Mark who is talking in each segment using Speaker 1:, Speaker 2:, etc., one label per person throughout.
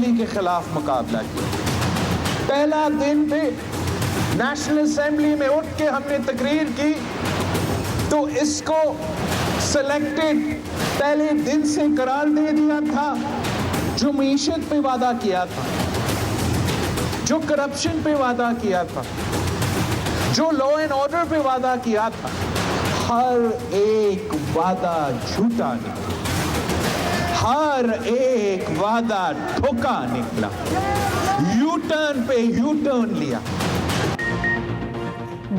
Speaker 1: धांधली के खिलाफ मुकाबला किया। पहला दिन भी नेशनल असेंबली में उठ के हमने तकरीर की तो इसको सिलेक्टेड पहले दिन से करार दे दिया था। जो मईशत पे वादा किया था, जो करप्शन पे वादा किया था, जो लॉ एंड ऑर्डर पे वादा किया था, हर एक वादा झूठा निकला, हर एक वादा धोखा निकला। यू टर्न पे यू टर्न लिया।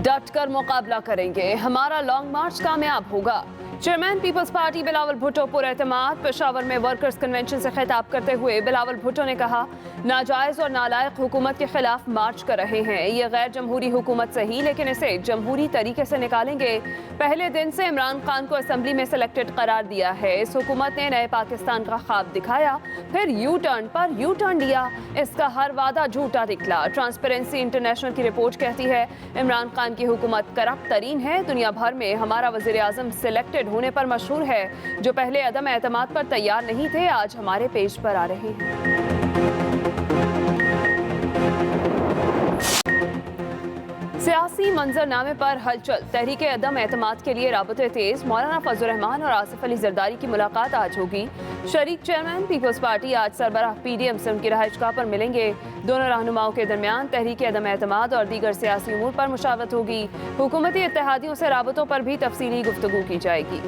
Speaker 2: डट कर मुकाबला करेंगे, हमारा लॉन्ग मार्च कामयाब होगा। चेयरमैन पीपल्स पार्टी बिलावल भुट्टो पुरएतमाद पेशावर में वर्कर्स कन्वेंशन से खिताब करते हुए बिलावल भुट्टो ने कहा, नाजायज और नालायक हुकूमत के खिलाफ मार्च कर रहे हैं। ये गैर जमहूरी हुकूमत सही, लेकिन इसे जमहूरी तरीके से निकालेंगे। पहले दिन से इमरान खान को असेंबली में सिलेक्टेड करार दिया है। इस हुकूमत ने नए पाकिस्तान का ख्वाब दिखाया, फिर यू टर्न पर यू टर्न लिया। इसका हर वादा झूठा निकला। ट्रांसपेरेंसी इंटरनेशनल की रिपोर्ट कहती है, इमरान खान की हुकूमत करप्ट तरीन है। दुनिया भर में हमारा वज़ीर आज़म सिलेक्टेड होने पर मशहूर है। जो पहले अदम एतमाद पर तैयार नहीं थे, आज हमारे पेज पर आ रहे हैं। सियासी मंजरनामे पर हलचल। तहरीक अदम एतमाद के लिए राबते तेज। मौलाना फजल रहमान और आसिफ अली जरदारी की मुलाकात आज होगी। शरीक चेयरमैन पीपल्स पार्टी आज सरबराह PDM से उनकी रहायशगाह पर मिलेंगे। दोनों रहनुमाओं के दरमियान तहरीक अदम एतमाद और दीगर सियासी उमूर पर मुशावरत होगी। हुकूमती इत्तेहादियों से राबतों पर भी तफसीली गुफ्तगू की जाएगी।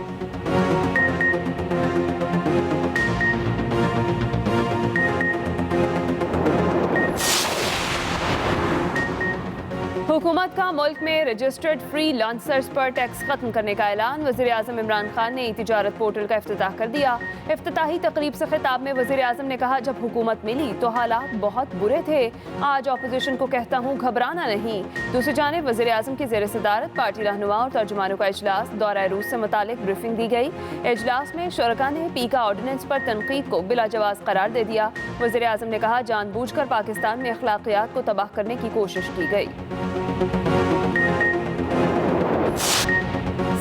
Speaker 2: हुकूमत का मुल्क में रजिस्टर्ड फ्री लांसर्स पर टैक्स खत्म करने का ऐलान। वज़ीर आज़म इमरान खान ने तिजारत पोर्टल का इफ्तिताह कर दिया। इफ्तिताही तकरीब से खिताब में वज़ीर आज़म ने कहा, जब हुकूमत मिली तो हालात बहुत बुरे थे। आज अपोजिशन को कहता हूँ, घबराना नहीं। दूसरी जानिब वज़ीर आज़म की ज़ेर सदारत पार्टी रहनुमा और तर्जुमानों का इजलास दौरा रूस से मुतालिक ब्रीफिंग दी गई। इजलास में शुरका ने पीका ऑर्डिनेंस पर तनकीद को बिला जवाज़ करार दे दिया। वज़ीर आज़म ने कहा, जानबूझकर पाकिस्तान में अखलाकियात को तबाह करने की कोशिश की गई।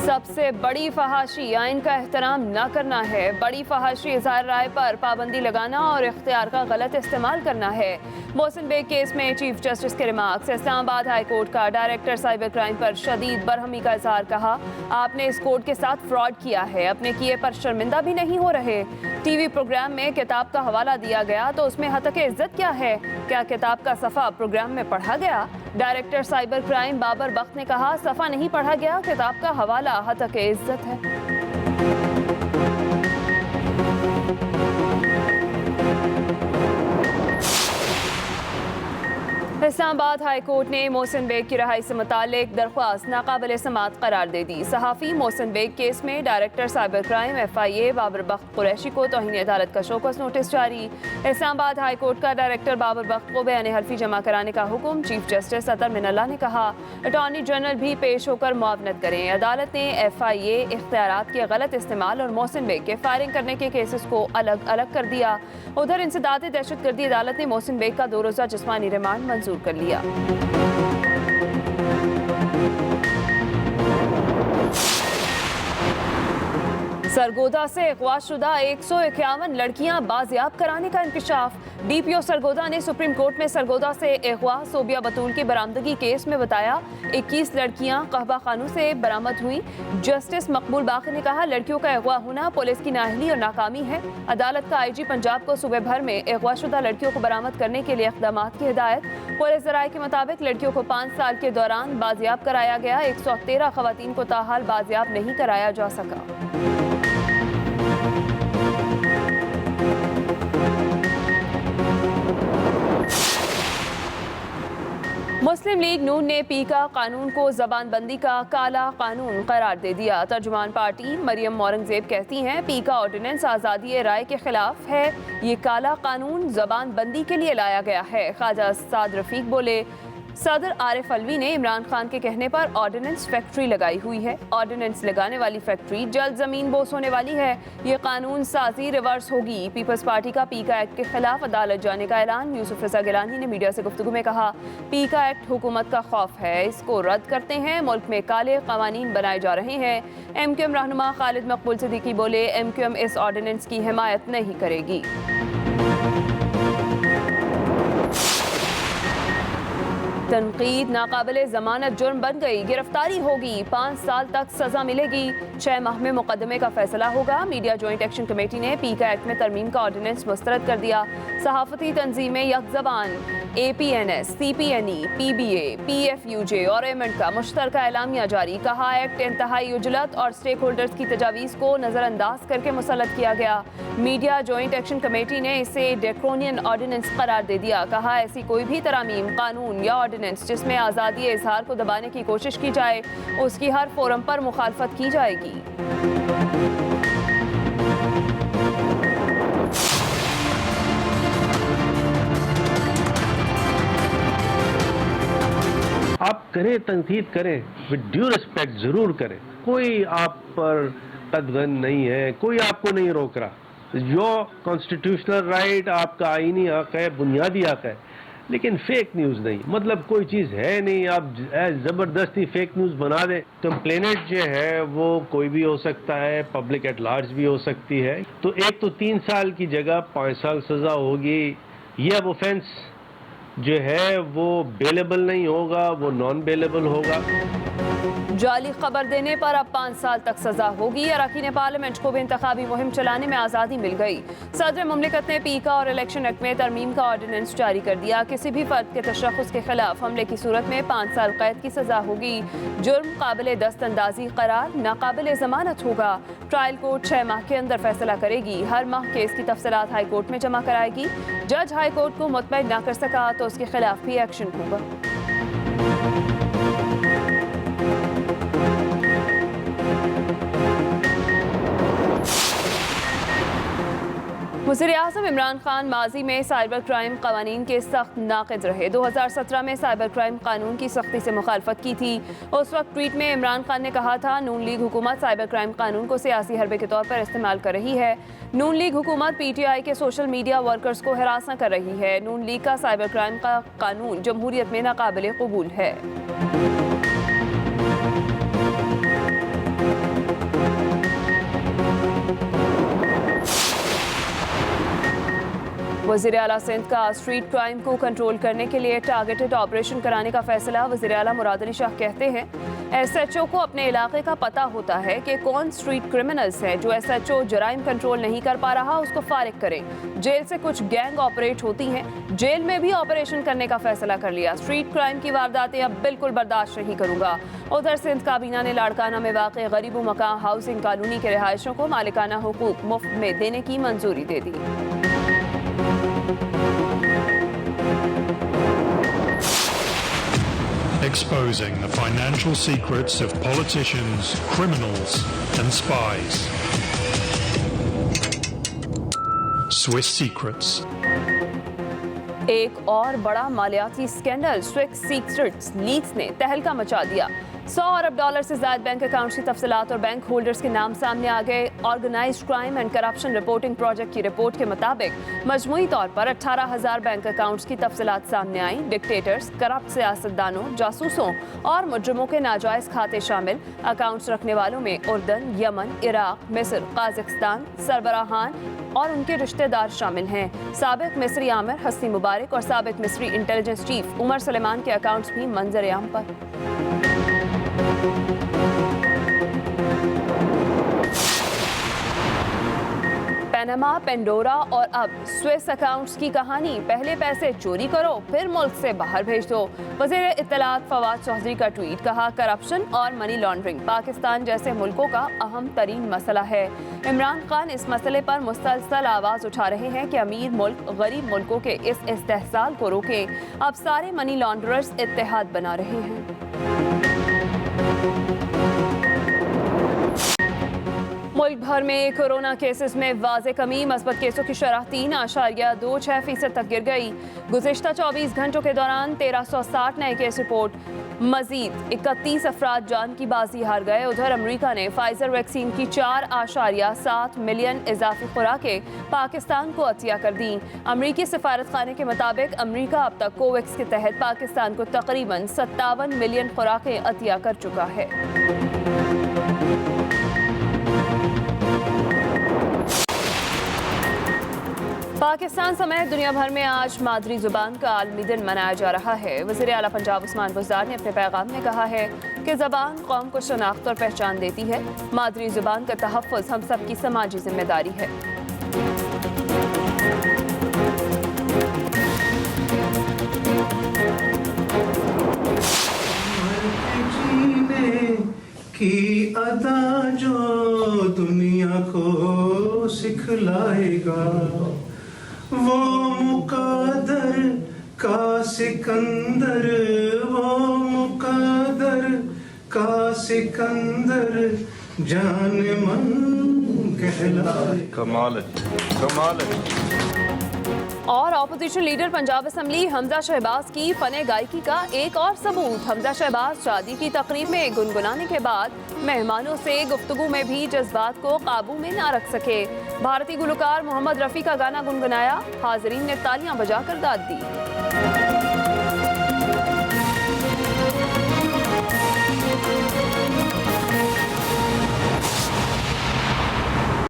Speaker 2: सबसे बड़ी फहाशी आइन का एहतराम न करना है। बड़ी फहाशी इज़हार राय पर पाबंदी लगाना और इख्तियार का गलत इस्तेमाल करना है। मोहसिन बेग केस में चीफ जस्टिस के रिमार्क्स। इस्लामाबाद हाई कोर्ट का डायरेक्टर साइबर क्राइम पर शदीद बरहमी का इजहार। कहा, आपने इस कोर्ट के साथ फ्रॉड किया है, अपने किए पर शर्मिंदा भी नहीं हो रहे। टीवी प्रोग्राम में किताब का हवाला दिया गया तो उसमें हतक इज्जत क्या है? क्या किताब का सफ़ा प्रोग्राम में पढ़ा गया? डायरेक्टर साइबर क्राइम बाबर बख्त ने कहा, सफ़ा नहीं पढ़ा गया, किताब का हवाला हतक इज्जत है। इस्लामाबाद हाई कोर्ट ने मोहसिन बेग की रहाई से मुतालिक दरख्वास्त नाकाबिल समाअत करार दे दी। सहाफ़ी मोहसिन बेग केस में director cyber crime FIA Babar Bakht Qureshi को तौहीन अदालत का शोकस नोटिस जारी। इस्लामाबाद हाई कोर्ट का डायरेक्टर बाबर बख्त को बयान हल्फी जमा कराने का हुक्म। चीफ जस्टिस अतर मिनल्ला ने कहा, अटॉर्नी जनरल भी पेश होकर मुआवनत करें। अदालत ने FIA इख्तियारात के गलत इस्तेमाल और मोहसिन बेग के फायरिंग करने के केसेस को अलग अलग कर दिया। उधर इंसदाद दहशतगर्दी अदालत ने मोहसिन बेग का 2 रोज़ा जिस्मानी रिमांड मंजूर कर लिया। सरगोदा से अगवाशुदा 151 लड़कियां बाजियाब कराने का इंकशाफ। DPO सरगोदा ने सुप्रीम कोर्ट में सरगोदा से अगवा सोबिया बतूल की बरामदगी केस में बताया, 21 लड़कियां कहबा खानों से बरामद हुई। जस्टिस मकबूल बाकी ने कहा, लड़कियों का अगवा होना पुलिस की नाअहली और नाकामी है। अदालत का IG पंजाब को सूबे भर में अगवाशुदा लड़कियों को बरामद करने के लिए इक़दाम की हिदायत। पुलिस ज़राए के मुताबिक लड़कियों को 5 साल के दौरान बाजियाब कराया गया। 113 ख़वातीन को ताहाल बाजियाब नहीं कराया जा सका। मुस्लिम लीग नून ने पीका कानून को ज़बानबंदी का काला कानून करार दे दिया। तर्जुमान पार्टी मरियम औरंगजेब कहती हैं, पीका ऑर्डिनेंस आज़ादी राय के खिलाफ है। ये काला कानून ज़बानबंदी के लिए लाया गया है। ख्वाजा साद रफीक बोले, सदर आरिफ अलवी ने इमरान खान के कहने पर ऑर्डिनेंस फैक्ट्री लगाई हुई है। ऑर्डिनेंस लगाने वाली फैक्ट्री जल्द जमीन बोस होने वाली है। ये कानून साजी रिवर्स होगी। पीपल्स पार्टी का पीका एक्ट के खिलाफ अदालत जाने का ऐलान। यूसुफ रजा गिलानी ने मीडिया से गुफ्तगू में कहा, पीका एक्ट हुकूमत का खौफ है, इसको रद्द करते हैं। मुल्क में काले कवानीन बनाए जा रहे हैं। MQM रहनुमा खालिद मकबूल सिद्दीकी बोले, MQM इस ऑर्डिनेंस की हिमायत नहीं करेगी। तनकीद नाकाबिले जमानत जुर्म बन गई, गिरफ्तारी होगी, 5 साल तक सजा मिलेगी, 6 माह में मुकदमे का फैसला होगा। मीडिया जॉइंट एक्शन कमेटी ने पीका एक्ट में तरमीम का ऑर्डिनेंस मुस्तरद कर दिया। सहाफती तंजीमें यकजबान APNS, CPNE, PBA, PFUJ और एमेंट का मुश्तरका एलामिया जारी। कहा एक्ट इंतहाई उजलत और स्टेक होल्डर्स की तजावीज़ को नज़रअंदाज करके मुसल्लत किया गया। मीडिया जॉइंट एक्शन कमेटी ने इसे ड्रैकोनियन ऑर्डिनेंस करार दे दिया। कहा ऐसी कोई भी तरामीम, कानून या ऑर्डिनेंस जिसमें आज़ादी इजहार को दबाने की कोशिश की जाए, उसकी हर फोरम पर मुखालफत की जाएगी।
Speaker 3: आप करें, तनकीद करें, विद ड्यू रिस्पेक्ट ज़रूर करें। कोई आप पर कदगन नहीं है, कोई आपको नहीं रोक रहा। योर कॉन्स्टिट्यूशनल राइट, आपका आईनी हक है, बुनियादी हक है, लेकिन फेक न्यूज़ नहीं। मतलब कोई चीज़ है नहीं, आप ज़बरदस्ती फेक न्यूज़ बना दें। कंप्लेनेंट जो है वो कोई भी हो सकता है, पब्लिक एट लार्ज भी हो सकती है। तो एक तो 3 साल की जगह 5 साल सज़ा होगी। ये अब ऑफेंस जो है वो बेलेबल नहीं होगा, वो नॉन बेलेबल होगा।
Speaker 2: जाली खबर देने पर अब 5 साल तक सजा होगी। अरकान पार्लियामेंट को भी इंतखाबी मुहिम चलाने में आज़ादी मिल गई। सदर मुमलिकत ने पीका और इलेक्शन एक्ट में तरमीम का ऑर्डिनेंस जारी कर दिया। किसी भी फर्द के तशख़्ख़ुस के खिलाफ हमले की सूरत में 5 साल कैद की सजा होगी। जुर्म काबिल दस्तअंदाजी करार नाकाबिल जमानत होगा। ट्रायल कोर्ट 6 माह के अंदर फैसला करेगी। हर माह केस की तफसीलात हाई कोर्ट में जमा कराएगी। जज हाई कोर्ट को मुतमईन ना कर सका तो उसके खिलाफ भी एक्शन होगा। वज़ीर-ए-आज़म इमरान खान माजी में साइबर क्राइम कवानीन के सख्त नाक़िद रहे। 2017 में साइबर क्राइम कानून की सख्ती से मुखालफत की थी। उस वक्त ट्वीट में इमरान खान ने कहा था, नून लीग हुकूमत साइबर क्राइम कानून को सियासी हरबे के तौर पर इस्तेमाल कर रही है। नून लीग हुकूमत PTI के सोशल मीडिया वर्कर्स को हिरासत कर रही है। नून लीग का साइबर क्राइम का कानून जमहूरियत में नाकाबिल कबूल है। वज़ीर आला सिंध का स्ट्रीट क्राइम को कंट्रोल करने के लिए टारगेटेड ऑपरेशन कराने का फैसला। वज़ीर आला मुराद अली शाह कहते हैं, SHO को अपने इलाके का पता होता है कि कौन स्ट्रीट क्रिमिनल्स हैं। जो SHO जराइम कंट्रोल नहीं कर पा रहा उसको फारिग करें। जेल से कुछ गैंग ऑपरेट होती हैं, जेल में भी ऑपरेशन करने का फैसला कर लिया। स्ट्रीट क्राइम की वारदातें अब बिल्कुल बर्दाश्त नहीं करूँगा। उधर सिंध काबीना ने लाड़काना में वाक़ गरीबों मकान हाउसिंग कॉलोनी के रिहायशों को मालिकाना हुकूक मुफ्त में देने की मंजूरी दे दी।
Speaker 4: Exposing the financial secrets of politicians, criminals and spies. Swiss Secrets.
Speaker 2: एक और बड़ा मालियाती स्कैंडल, स्विस सीक्रेट्स लीक्स ने तहलका मचा दिया। $100 अरब से ज़ायद बैंक अकाउंट्स की तफसीलात और बैंक होल्डर्स के नाम सामने आ गए। Organised crime and corruption reporting project की रिपोर्ट के मुताबिक मजमूई तौर पर 18,000 बैंक अकाउंट्स की तफसीलात सामने आई। डिक्टेटर्स, करप्ट सियासतदानों, जासूसों और मुजरिमों के नाजायज़ खाते शामिल। अकाउंट्स रखने वालों में उर्दन, यमन, इराक, मिस्र, काज़िस्तान, सरबराहान और उनके रिश्तेदार शामिल हैं। साबिक मिस्री आमिर हस्नी मुबारक और साबिक मिस्री इंटेलिजेंस चीफ उमर सलेमान के अकाउंट्स भी मंजर आम पर। पनामा, पेंडोरा और अब स्विस अकाउंट्स की कहानी। पहले पैसे चोरी करो, फिर मुल्क से बाहर भेज दो। वज़ीर इत्तलात फवाद चौधरी का ट्वीट। कहा, करप्शन और मनी लॉन्ड्रिंग पाकिस्तान जैसे मुल्कों का अहम तरीन मसला है। इमरान खान इस मसले पर मुसलसल आवाज़ उठा रहे हैं कि अमीर मुल्क गरीब मुल्कों के इस इस्तेहसाल को रोकें। अब सारे मनी लॉन्ड्रर्स इत्तेहाद बना रहे हैं। मुल्क भर में कोरोना केसेस में वाज़े कमी। मस्बत केसों की शरह 3.26% तक गिर गई। गुज़िश्ता 24 घंटों के दौरान 1360 नए केस रिपोर्ट। मजीद 31 अफराद जान की बाजी हार गए। उधर अमरीका ने फाइजर वैक्सीन की 4.7 मिलियन इजाफी खुराकें पाकिस्तान को अतिया कर दी। अमरीकी सफारत खाने के मुताबिक अमरीका अब तक कोवैक्स के तहत पाकिस्तान को तकरीबन 57 मिलियन खुराकें अतिया कर चुका है। पाकिस्तान समेत दुनिया भर में आज मादरी जुबान का आलमी दिन मनाया जा रहा है। वज़ीर आला पंजाब उस्मान बुज़दार ने अपने पैगाम में कहा है कि ज़बान कौम को शनाख्त और पहचान देती है। मादरी जुबान का तहफ़्फ़ुज़ हम सब की समाजी जिम्मेदारी है।
Speaker 5: की अदा जो दुनिया को सिखलाएगा, वो मुक़द्दर का सिकंदर, वो मुक़द्दर का सिकंदर जाने मन कहलाए।
Speaker 6: कमाल है।
Speaker 2: और opposition leader Punjab assembly Hamza Shahbaz की फने गायकी का एक और सबूत। हमजा शहबाज शादी की तकरीब में गुनगुनाने के बाद मेहमानों से गुफ्तगू में भी जज्बात को काबू में ना रख सके। भारतीय गुलकार मोहम्मद रफ़ी का गाना गुनगुनाया, हाज़रीन ने तालियां बजाकर दाद दी।